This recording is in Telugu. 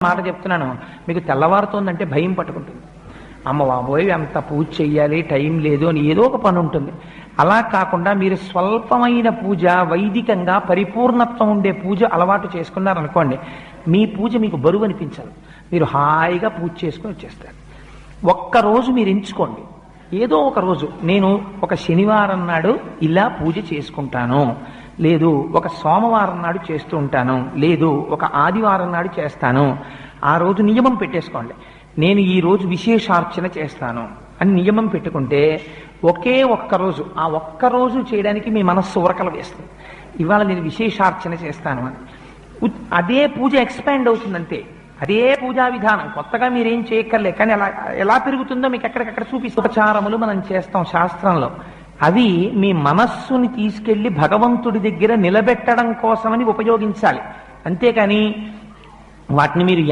మాట చెప్తున్నాను, మీకు తెల్లవారుతోందంటే భయం పట్టుకుంటుంది. అమ్మ బాబోయ్ అంత పూజ చెయ్యాలి, టైం లేదు అని ఏదో ఒక పని ఉంటుంది. అలా కాకుండా మీరు స్వల్పమైన పూజ, వైదికంగా పరిపూర్ణత్వం ఉండే పూజ అలవాటు చేసుకున్నారనుకోండి, మీ పూజ మీకు బరువు అనిపించాలి. మీరు హాయిగా పూజ చేసుకుని వచ్చేస్తారు. ఒక్కరోజు మీరు ఎంచుకోండి, ఏదో ఒక రోజు నేను ఒక శనివారం నాడు ఇలా పూజ చేసుకుంటాను, లేదు ఒక సోమవారం నాడు చేస్తూ ఉంటాను, లేదు ఒక ఆదివారం నాడు చేస్తాను. ఆ రోజు నియమం పెట్టేసుకోండి, నేను ఈ రోజు విశేషార్చన చేస్తాను అని నియమం పెట్టుకుంటే ఒకే ఒక్కరోజు, ఆ ఒక్కరోజు చేయడానికి మీ మనస్సు ఉరకలు వేస్తుంది. ఇవాళ నేను విశేషార్చన చేస్తాను అని అదే పూజ ఎక్స్పాండ్ అవుతుందంతే. అదే పూజా విధానం, కొత్తగా మీరేం చేయక్కర్లే. కానీ అలా ఎలా పెరుగుతుందో మీకు ఎక్కడికక్కడ చూపిస్తూ ఉపచారములు మనం చేస్తాం శాస్త్రంలో. అవి మీ మనస్సుని తీసుకెళ్లి భగవంతుడి దగ్గర నిలబెట్టడం కోసమని ఉపయోగించాలి. అంతేకాని వాటిని మీరు